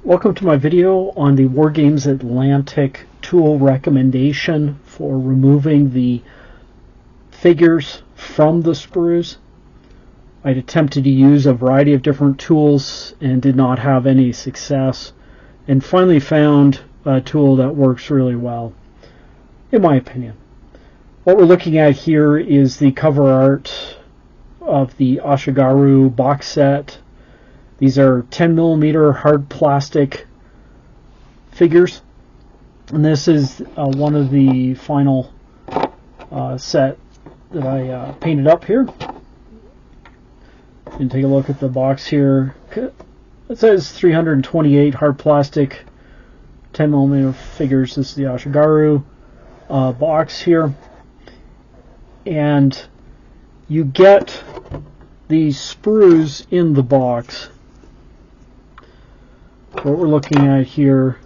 Welcome to my video on the Wargames Atlantic tool recommendation for removing the figures from the sprues. I'd attempted to use a variety of different tools and did not have any success, and finally found a tool that works really well, in my opinion. What we're looking at here is the cover art of the Ashigaru box set. These are 10mm hard plastic figures, and this is one of the final set that I painted up here. You can take a look at the box here. It says 328 hard plastic 10mm figures. This is the Ashigaru box here, and you get these sprues in the box. What we're looking at here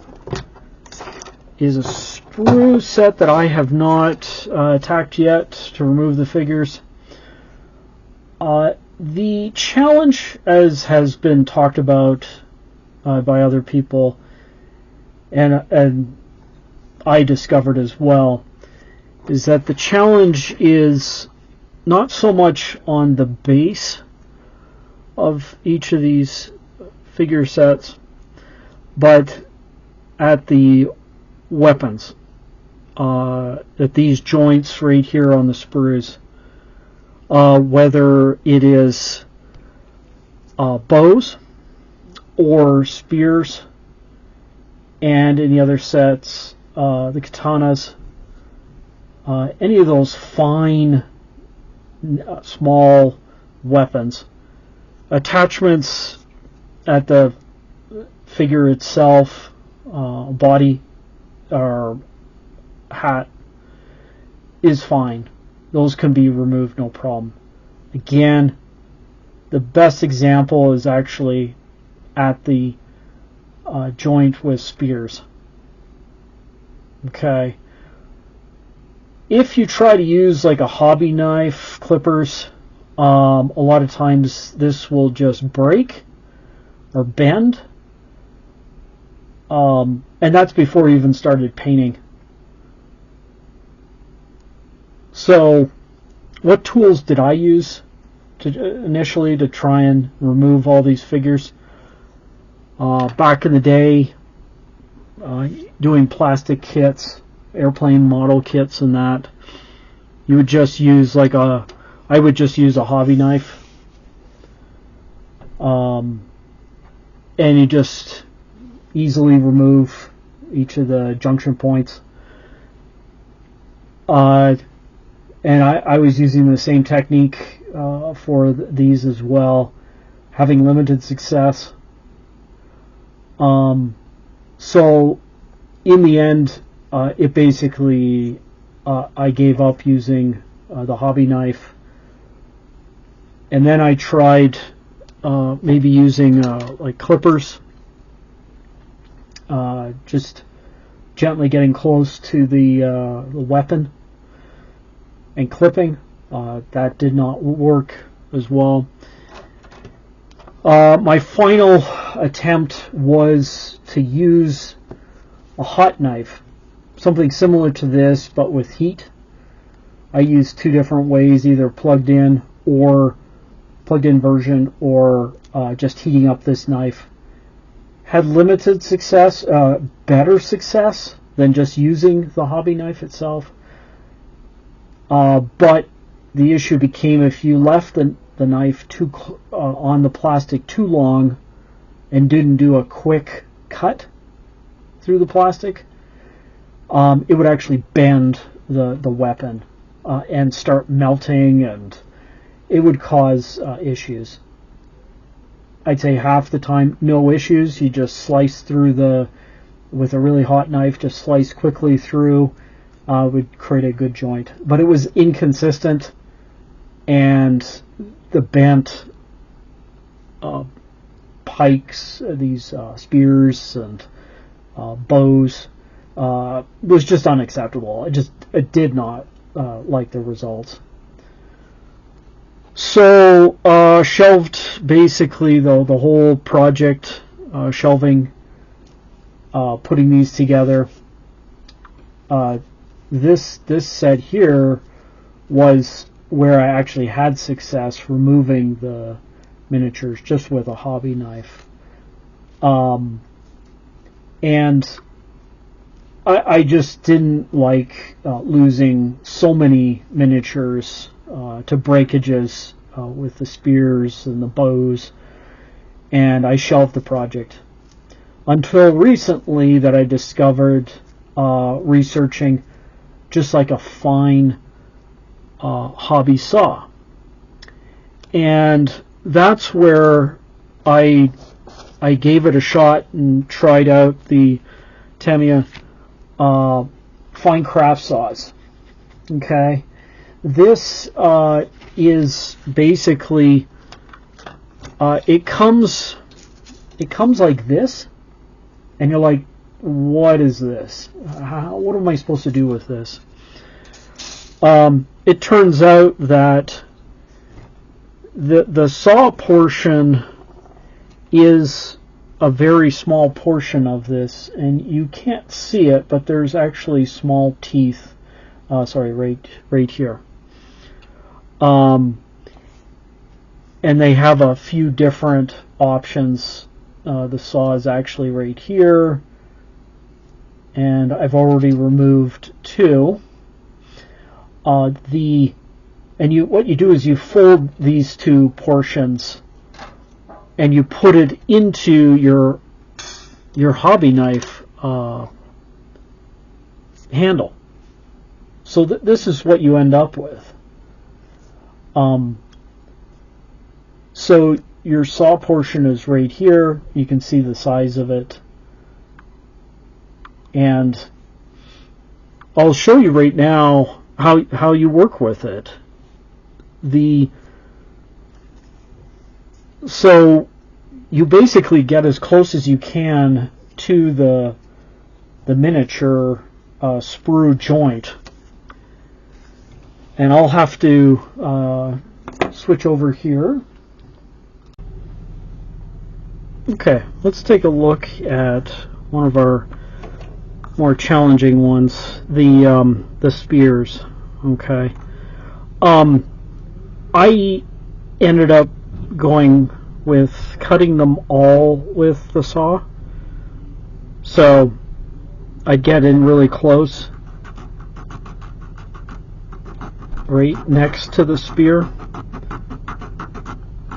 is a sprue set that I have not attacked yet to remove the figures. The challenge, as has been talked about by other people, and I discovered as well, is that the challenge is not so much on the base of each of these figure sets, but at the weapons, at these joints right here on the sprues, whether it is bows or spears, and in the other sets, the katanas, any of those fine, small weapons. Attachments at the figure itself, body or hat, is fine. Those can be removed, no problem. Again, the best example is actually at the joint with spears. Okay. If you try to use like a hobby knife, clippers, a lot of times this will just break or bend. And that's before you even started painting. So what tools did I use initially to try and remove all these figures? Back in the day, doing plastic kits, airplane model kits and that, you would just use I would just use a hobby knife, and you just easily remove each of the junction points. And I was using the same technique for these as well, having limited success. So in the end, it basically, I gave up using the hobby knife, and then I tried maybe using like clippers, just gently getting close to the weapon and clipping. That did not work as well. My final attempt was to use a hot knife, something similar to this but with heat. I used two different ways, either plugged in version, or just heating up this knife. Had limited success, better success than just using the hobby knife itself. But the issue became, if you left the knife on the plastic too long and didn't do a quick cut through the plastic, it would actually bend the weapon and start melting, and it would cause issues. I'd say half the time, no issues. You just slice through with a really hot knife, just slice quickly through, would create a good joint. But it was inconsistent, and the bent pikes, these spears and bows, was just unacceptable. I did not like the results. So shelved basically the whole project, shelving putting these together. This set here was where I actually had success removing the miniatures just with a hobby knife. And I just didn't like losing so many miniatures to breakages with the spears and the bows, and I shelved the project until recently that I discovered researching just like a fine hobby saw, and that's where I gave it a shot and tried out the Tamiya fine craft saws. Okay, this is basically it comes like this, and you're like, what is this? What am I supposed to do with this? It turns out that the saw portion is a very small portion of this, and you can't see it, but there's actually small teeth. Right here. And they have a few different options. The saw is actually right here, and I've already removed two. What you do is you fold these two portions and you put it into your hobby knife handle. So this is what you end up with. So your saw portion is right here. You can see the size of it. And I'll show you right now how you work with it. So you basically get as close as you can to the miniature sprue joint. And I'll have to switch over here. Okay, let's take a look at one of our more challenging ones, the spears. Okay, I ended up going with cutting them all with the saw. So I'd get in really close, right next to the spear,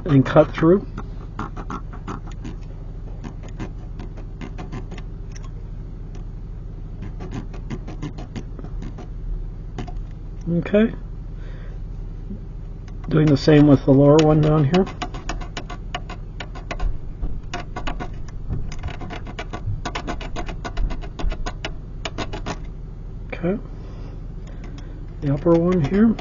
and cut through. Okay, doing the same with the lower one down here. Okay, the upper one here.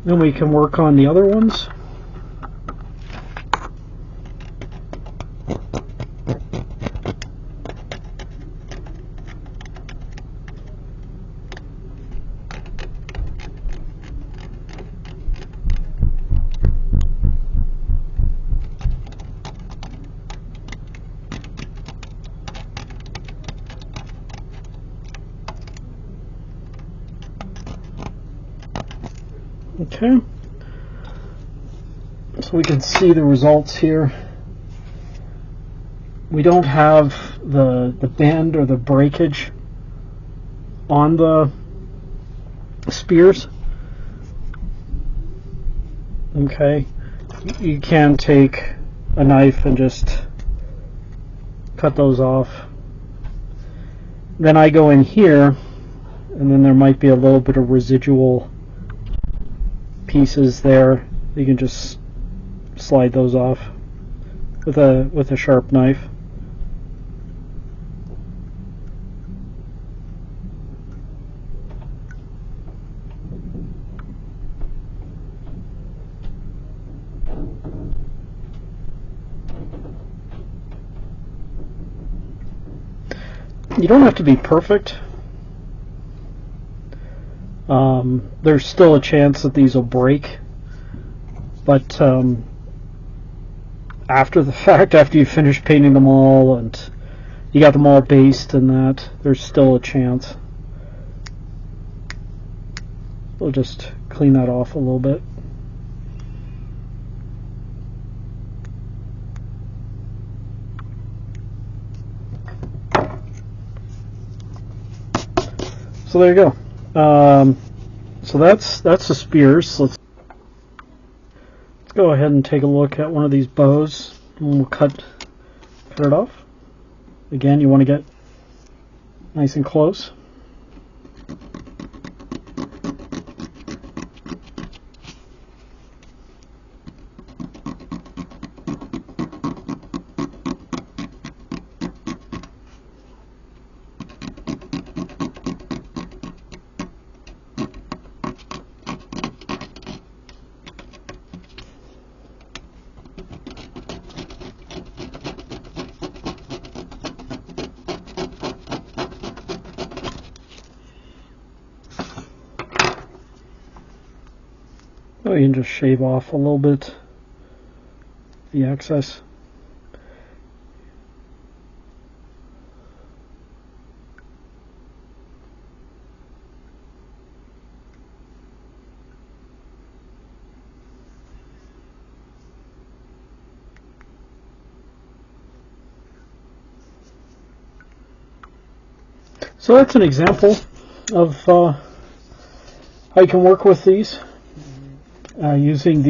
Then we can work on the other ones. Okay, so we can see the results here. We don't have the bend or the breakage on the spears. Okay, you can take a knife and just cut those off. Then I go in here, and then there might be a little bit of residual pieces there. You can just slide those off with a sharp knife. You don't have to be perfect. There's still a chance that these will break, But after the fact, after you finish painting them all and you got them all based and that, there's still a chance. We'll just clean that off a little bit. So there you go. So that's the spears. Let's go ahead and take a look at one of these bows, and we'll cut it off. Again, you want to get nice and close. Oh, you can just shave off a little bit the excess. So that's an example of how you can work with these. Using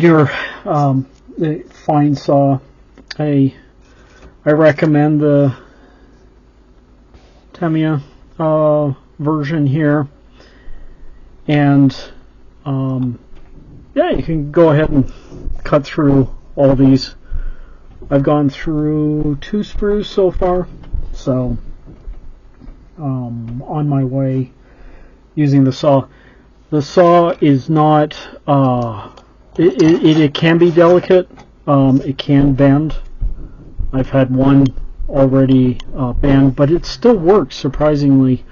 your the fine saw. I recommend the Tamiya version here, and yeah, you can go ahead and cut through all these. I've gone through 2 sprues so far, so on my way using the saw. The saw is not, it can be delicate, it can bend. I've had one already bend, but it still works surprisingly,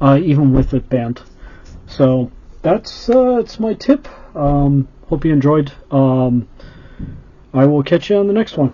even with it bent. So that's my tip. Hope you enjoyed. I will catch you on the next one.